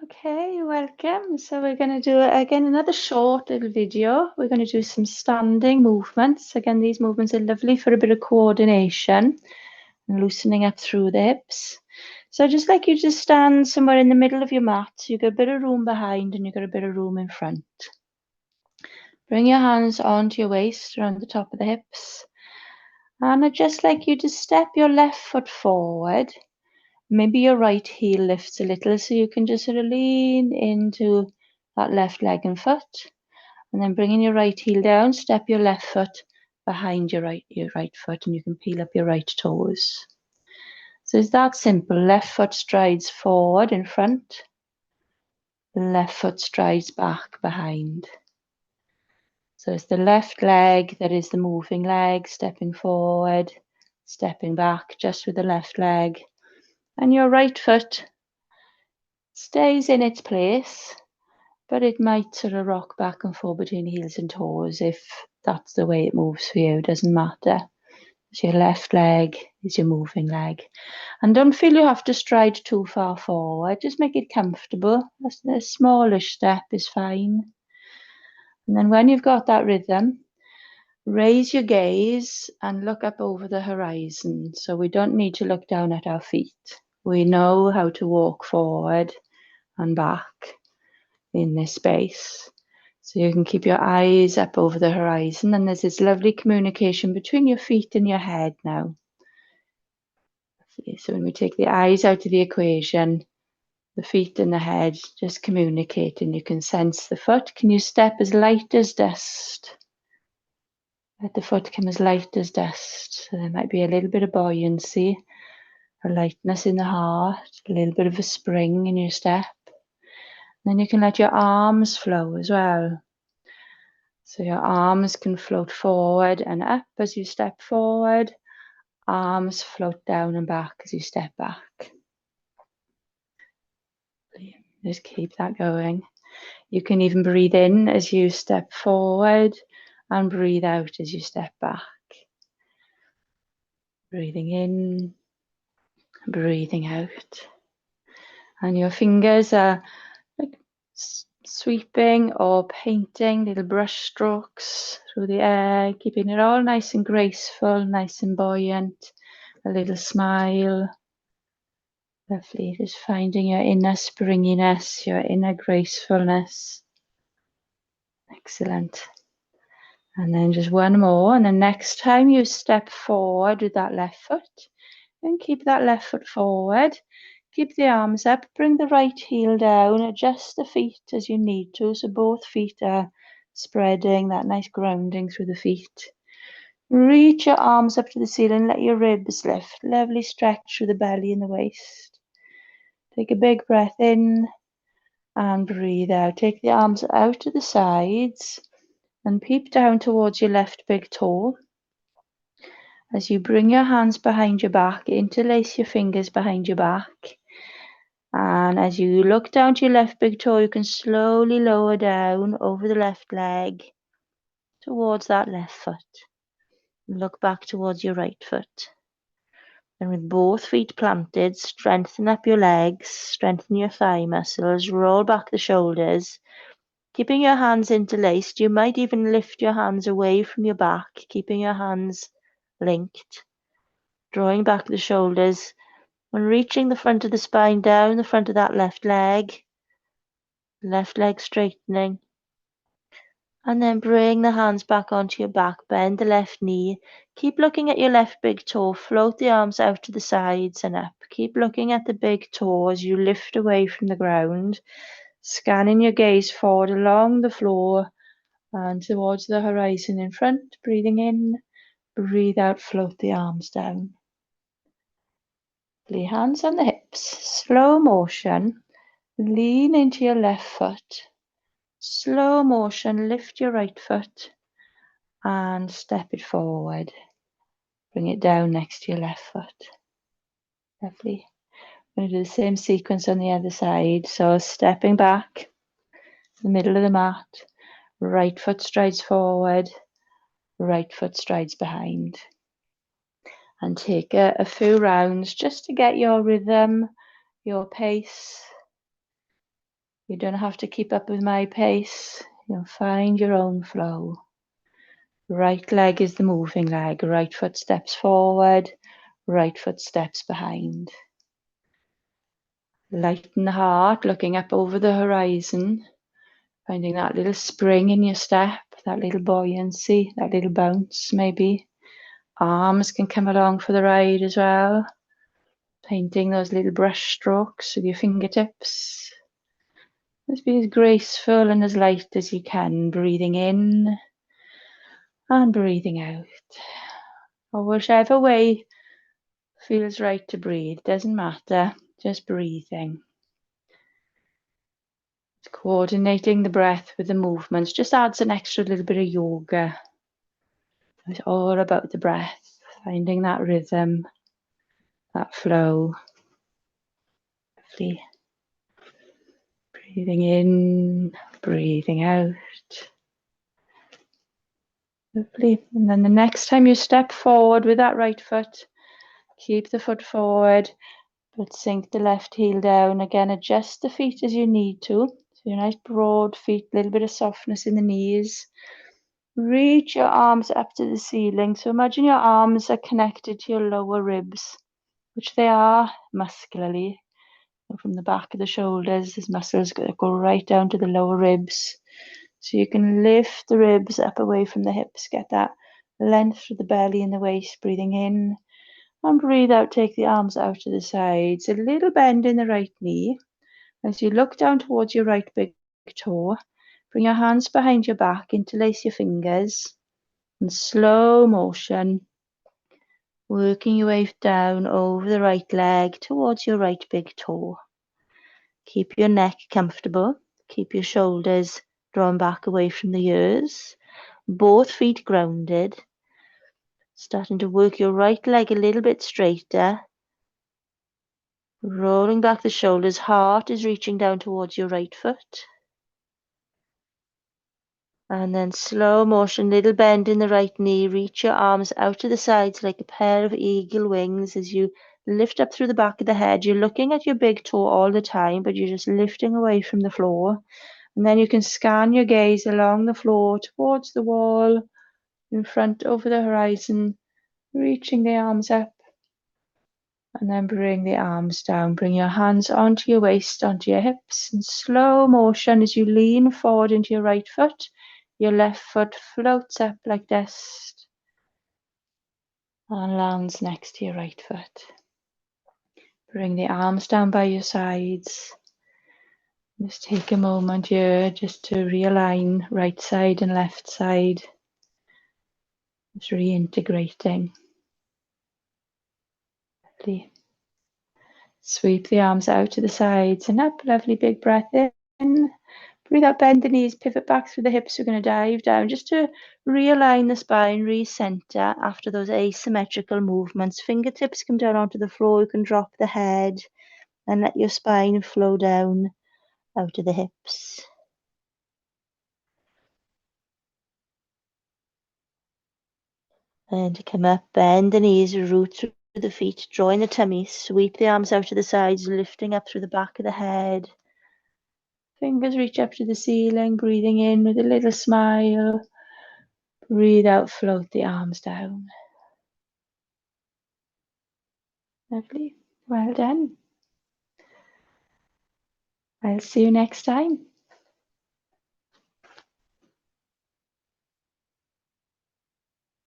Okay, you're welcome. So we're going to do, again, another short little video. We're going to do some standing movements. Again, these movements are lovely for a bit of coordination and loosening up through the hips. So I'd just like you to stand somewhere in the middle of your mat. You've got a bit of room behind and you've got a bit of room in front. Bring your hands onto your waist, around the top of the hips. And I'd just like you to step your left foot forward. Maybe your right heel lifts a little, so you can just sort of lean into that left leg and foot. And then bringing your right heel down, step your left foot behind your right foot, and you can peel up your right toes. So it's that simple. Left foot strides forward in front. Left foot strides back behind. So it's the left leg that is the moving leg, stepping forward, stepping back just with the left leg. And your right foot stays in its place, but it might sort of rock back and forth between heels and toes if that's the way it moves for you. It doesn't matter. So your left leg is your moving leg. And don't feel you have to stride too far forward. Just make it comfortable. A smallish step is fine. And then when you've got that rhythm, raise your gaze and look up over the horizon. So we don't need to look down at our feet. We know how to walk forward and back in this space. So you can keep your eyes up over the horizon, and there's this lovely communication between your feet and your head now. So when we take the eyes out of the equation, the feet and the head just communicate, and you can sense the foot. Can you step as light as dust? Let the foot come as light as dust. So there might be a little bit of buoyancy, a lightness in the heart, a little bit of a spring in your step. Then you can let your arms flow as well. So your arms can float forward and up as you step forward. Arms float down and back as you step back. Just keep that going. You can even breathe in as you step forward and breathe out as you step back. Breathing in, breathing out. And your fingers are like sweeping or painting little brush strokes through the air, keeping it all nice and graceful, nice and buoyant. A little smile. Lovely. Just finding your inner springiness, your inner gracefulness. Excellent. And then just one more. And the next time you step forward with that left foot, and keep that left foot forward. Keep the arms up, bring the right heel down, adjust the feet as you need to, so both feet are spreading, that nice grounding through the feet. Reach your arms up to the ceiling, let your ribs lift, lovely stretch through the belly and the waist. Take a big breath in and breathe out. Take the arms out to the sides and peep down towards your left big toe. As you bring your hands behind your back, interlace your fingers behind your back. And as you look down to your left big toe, you can slowly lower down over the left leg towards that left foot. Look back towards your right foot. And with both feet planted, strengthen up your legs, strengthen your thigh muscles, roll back the shoulders. Keeping your hands interlaced, you might even lift your hands away from your back, keeping your hands linked. Drawing back the shoulders and reaching the front of the spine down the front of that left leg straightening. And then bring the hands back onto your back, bend the left knee. Keep looking at your left big toe, float the arms out to the sides and up. Keep looking at the big toe as you lift away from the ground, scanning your gaze forward along the floor and towards the horizon in front. Breathing in, breathe out, float the arms down. Lay hands on the hips, slow motion, lean into your left foot. Slow motion, lift your right foot and step it forward. Bring it down next to your left foot. Lovely. I'm going to do the same sequence on the other side. So stepping back, the middle of the mat, right foot strides forward, right foot strides behind. And take a few rounds just to get your rhythm, your pace. You don't have to keep up with my pace. You'll find your own flow. Right leg is the moving leg. Right foot steps forward, right foot steps behind. Lighten the heart, looking up over the horizon, finding that little spring in your step, that little buoyancy, that little bounce maybe. Arms can come along for the ride as well, painting those little brush strokes with your fingertips. Just be as graceful and as light as you can, breathing in and breathing out. Or whichever way feels right to breathe, doesn't matter, just breathing. Coordinating the breath with the movements just adds an extra little bit of yoga. It's all about the breath, finding that rhythm, that flow. Lovely. Breathing in, breathing out. Lovely. And then the next time you step forward with that right foot, keep the foot forward, but sink the left heel down. Again, adjust the feet as you need to. So your nice broad feet, a little bit of softness in the knees. Reach your arms up to the ceiling. So imagine your arms are connected to your lower ribs, which they are muscularly. From the back of the shoulders, there's muscles that go right down to the lower ribs. So you can lift the ribs up away from the hips, get that length through the belly and the waist, breathing in. And breathe out, take the arms out to the sides. A little bend in the right knee. As you look down towards your right big toe, bring your hands behind your back, interlace your fingers. In slow motion, working your way down over the right leg towards your right big toe. Keep your neck comfortable. Keep your shoulders drawn back away from the ears. Both feet grounded. Starting to work your right leg a little bit straighter. Rolling back the shoulders. Heart is reaching down towards your right foot. And then slow motion, little bend in the right knee. Reach your arms out to the sides like a pair of eagle wings as you lift up through the back of the head. You're looking at your big toe all the time, but you're just lifting away from the floor. And then you can scan your gaze along the floor towards the wall, in front over the horizon, reaching the arms up. And then bring the arms down. Bring your hands onto your waist, onto your hips. In slow motion as you lean forward into your right foot, your left foot floats up like dust and lands next to your right foot. Bring the arms down by your sides. Just take a moment here just to realign right side and left side. Just reintegrating. Lovely. Sweep the arms out to the sides and up. Lovely big breath in. Breathe out, bend the knees, pivot back through the hips. We're going to dive down just to realign the spine, recenter after those asymmetrical movements. Fingertips come down onto the floor. You can drop the head and let your spine flow down out of the hips. And to come up, bend the knees, root through the feet, join the tummy, sweep the arms out to the sides, lifting up through the back of the head. Fingers reach up to the ceiling, breathing in with a little smile. Breathe out, float the arms down. Lovely. Well done. I'll see you next time.